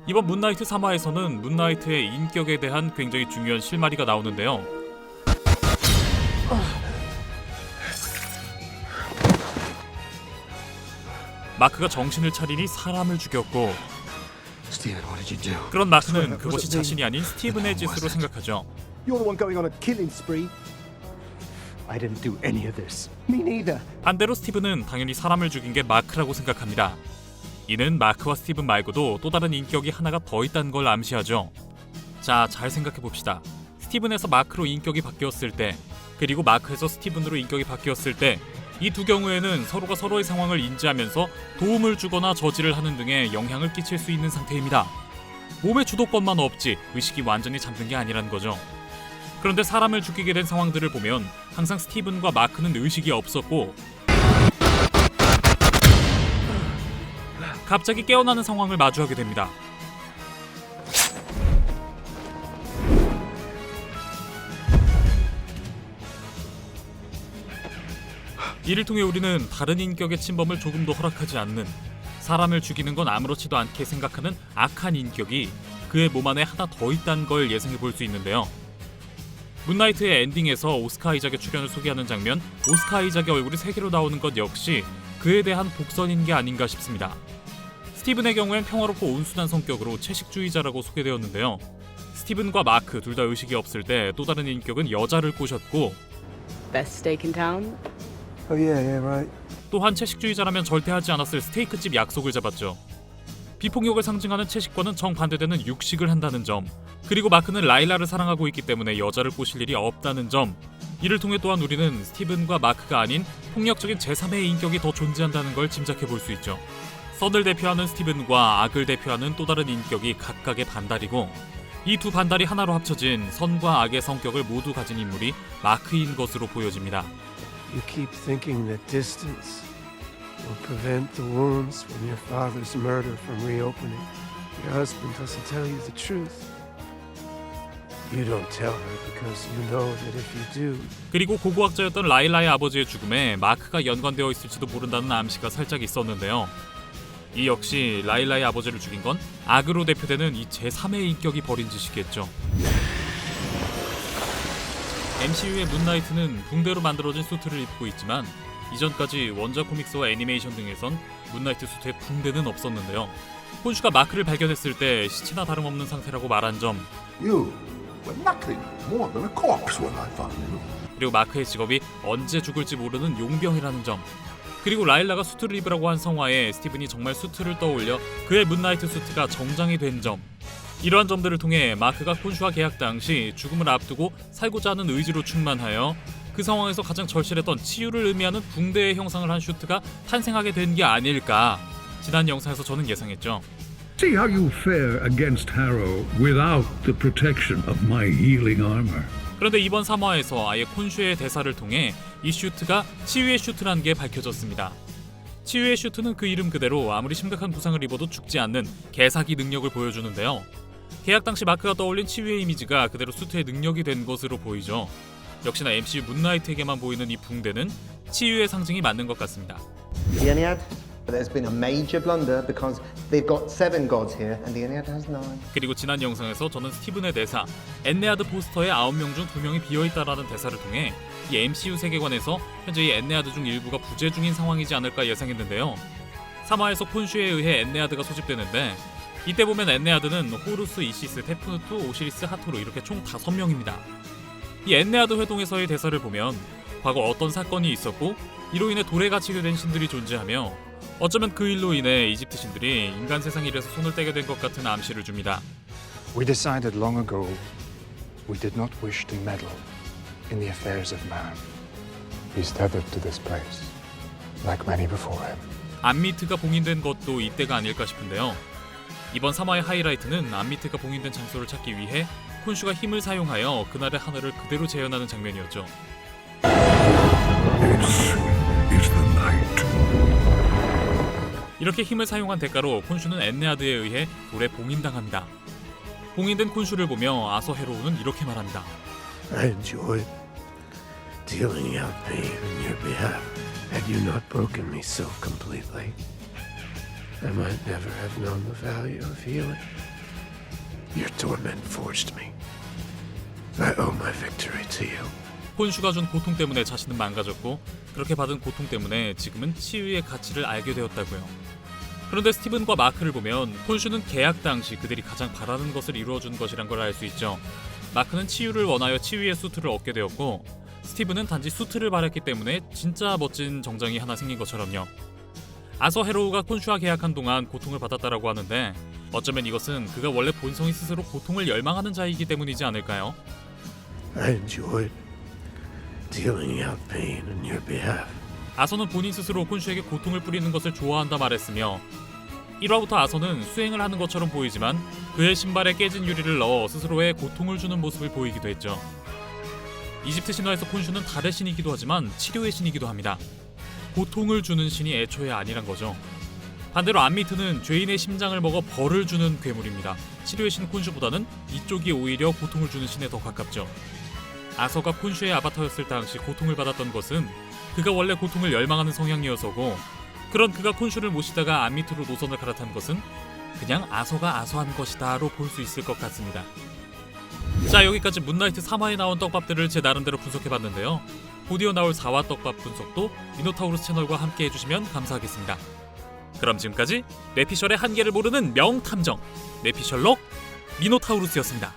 이번 문나이트 3화에서는 문나이트의 인격에 대한 굉장히 중요한 실마리가 나오는데요. 마크가 정신을 차리니 사람을 죽였고, Steven, what did you do? 그런 마크는 그것이 자신이 아닌 스티븐의 짓으로 생각하죠. You're the one going on a killing spree. I didn't do any of this. Me neither. 반대로 스티븐은 당연히 사람을 죽인 게 마크라고 생각합니다. 이는 마크와 스티븐 말고도 또 다른 인격이 하나가 더 있다는 걸 암시하죠. 자, 잘 생각해봅시다. 스티븐에서 마크로 인격이 바뀌었을 때, 그리고 마크에서 스티븐으로 인격이 바뀌었을 때, 이 두 경우에는 서로가 서로의 상황을 인지하면서 도움을 주거나 저지를 하는 등의 영향을 끼칠 수 있는 상태입니다. 몸의 주도권만 없지 의식이 완전히 잠든 게 아니라는 거죠. 그런데 사람을 죽이게 된 상황들을 보면 항상 스티븐과 마크는 의식이 없었고, 갑자기 깨어나는 상황을 마주하게 됩니다. 이를 통해 우리는 다른 인격의 침범을 조금도 허락하지 않는, 사람을 죽이는 건 아무렇지도 않게 생각하는 악한 인격이 그의 몸 안에 하나 더 있다는 걸 예상해 볼 수 있는데요. 문나이트의 엔딩에서 오스카 아이작의 출연을 소개하는 장면, 오스카 아이작의 얼굴이 3개로 나오는 것 역시 그에 대한 복선인 게 아닌가 싶습니다. 스티븐의 경우엔 평화롭고 온순한 성격으로 채식주의자라고 소개되었는데요. 스티븐과 마크 둘 다 의식이 없을 때 또 다른 인격은 여자를 꼬셨고, Best steak in town? Oh yeah, right. 또한 채식주의자라면 절대 하지 않았을 스테이크집 약속을 잡았죠. 비폭력을 상징하는 채식과는 정반대되는 육식을 한다는 점, 그리고 마크는 라일라를 사랑하고 있기 때문에 여자를 꼬실 일이 없다는 점, 이를 통해 또한 우리는 스티븐과 마크가 아닌 폭력적인 제3의 인격이 더 존재한다는 걸 짐작해 볼 수 있죠. 선을 대표하는 스티븐과 악을 대표하는 또 다른 인격이 각각의 반달이고, 이 두 반달이 하나로 합쳐진 선과 악의 성격을 모두 가진 인물이 마크인 것으로 보여집니다. You keep thinking that distance will prevent the wounds from your father's murder from reopening. Your husband doesn't tell you the truth. You don't tell her because you know that if you do, 그리고 고고학자였던 라일라의 아버지의 죽음에 마크가 연관되어 있을지도 모른다는 암시가 살짝 있었는데요. 이 역시 라일라의 아버지를 죽인 건 악으로 대표되는 이 제3의 인격이 벌인 짓이겠죠. MCU의 문나이트는 붕대로 만들어진 수트를 입고 있지만, 이전까지 원작 코믹스와 애니메이션 등에선 문나이트 수트에 붕대는 없었는데요. 폰슈가 마크를 발견했을 때 시체나 다름없는 상태라고 말한 점, You were nothing more than a corpse when I found you. 그리고 마크의 직업이 언제 죽을지 모르는 용병이라는 점, 그리고 라일라가 수트를 입으라고 한 성화에 스티븐이 정말 수트를 떠올려 그의 문나이트 수트가 정장이 된 점, 이러한 점들을 통해 마크가 폰슈와 계약 당시 죽음을 앞두고 살고자 하는 의지로 충만하여 그 상황에서 가장 절실했던 치유를 의미하는 붕대의 형상을 한 슈트가 탄생하게 된 게 아닐까, 지난 영상에서 저는 예상했죠. See how you fare against Harrow without the protection of my healing armor. 그런데 이번 3화에서 아예 폰슈의 대사를 통해 이 슈트가 치유의 슈트라는 게 밝혀졌습니다. 치유의 슈트는 그 이름 그대로 아무리 심각한 부상을 입어도 죽지 않는 개사기 능력을 보여주는데요. 계약 당시 마크가 떠올린 치유의 이미지가 그대로 수트의 능력이 된 것으로 보이죠. 역시나 MCU 문나이트에게만 보이는 이 붕대는 치유의 상징이 맞는 것 같습니다. The Ennead? There's been a major blunder because they've got 7 gods here and the Ennead has 9. 그리고 지난 영상에서 저는 스티븐의 대사, 엔네아드 포스터에 9명 중 2명이 비어있다라는 대사를 통해 이 MCU 세계관에서 현재 이 엔네아드 중 일부가 부재 중인 상황이지 않을까 예상했는데요. 3화에서 폰슈에 의해 엔네아드가 소집되는데, 이때 보면 엔네아드는 호루스, 이시스, 테프누트, 오시리스, 하토르 이렇게 총 5명입니다. 이 엔네아드 회동에서의 대사를 보면 과거 어떤 사건이 있었고 이로 인해 돌에 갇히게 된 신들이 존재하며, 어쩌면 그 일로 인해 이집트 신들이 인간 세상 일에서 손을 떼게 된 것 같은 암시를 줍니다. We decided long ago we did not wish to meddle in the affairs of man. He's tethered to this place, like many before him. 암미트가 봉인된 것도 이때가 아닐까 싶은데요. 이번 3화의 하이라이트는 암미트가 봉인된 장소를 찾기 위해 폰슈가 힘을 사용하여 그날의 하늘을 그대로 재현하는 장면이었죠. This is the night. 이렇게 힘을 사용한 대가로 폰슈는 엔네아드에 의해 돌에 봉인당합니다. 봉인된 폰슈를 보며 아서 헤로우는 이렇게 말합니다. I enjoyed dealing out pain on your behalf. Had you not broken me so completely, I might never have known the value of healing. Your torment forged me. I owe my victory to you. 콘슈가 준 고통 때문에 자신은 망가졌고 그렇게 받은 고통 때문에 지금은 치유의 가치를 알게 되었다고요. 그런데 스티븐과 마크를 보면 콘슈는 계약 당시 그들이 가장 바라는 것을 이루어준 것이란 걸 알 수 있죠. 마크는 치유를 원하여 치유의 수트를 얻게 되었고 스티븐은 단지 수트를 바랬기 때문에 진짜 멋진 정장이 하나 생긴 것처럼요. 아서 해로우가 콘슈와 계약한 동안 고통을 받았다라고 하는데 어쩌면 이것은 그가 원래 본성이 스스로 고통을 열망하는 자이기 때문이지 않을까요? I enjoyed dealing out pain on your behalf. 아서는 본인 스스로 콘슈에게 고통을 뿌리는 것을 좋아한다 말했으며 1화부터 아서는 수행을 하는 것처럼 보이지만 그의 신발에 깨진 유리를 넣어 스스로의 고통을 주는 모습을 보이기도 했죠. 이집트 신화에서 콘슈는 달의 신이기도 하지만 치료의 신이기도 합니다. 고통을 주는 신이 애초에 아니란 거죠. 반대로 암미트는 죄인의 심장을 먹어 벌을 주는 괴물입니다. 치료의 신 콘슈보다는 이쪽이 오히려 고통을 주는 신에 더 가깝죠. 아서가 콘슈의 아바타였을 당시 고통을 받았던 것은 그가 원래 고통을 열망하는 성향이어서고 그런 그가 콘슈를 모시다가 암미트로 노선을 갈아탄 것은 그냥 아서가 아서한 것이다로 볼 수 있을 것 같습니다. 자, 여기까지 문나이트 3화에 나온 떡밥들을 제 나름대로 분석해봤는데요. 곧이어 나올 4화 떡밥 분석도 미노타우루스 채널과 함께 해주시면 감사하겠습니다. 그럼 지금까지 뇌피셜의 한계를 모르는 명탐정 뇌피셜록 미노타우루스였습니다.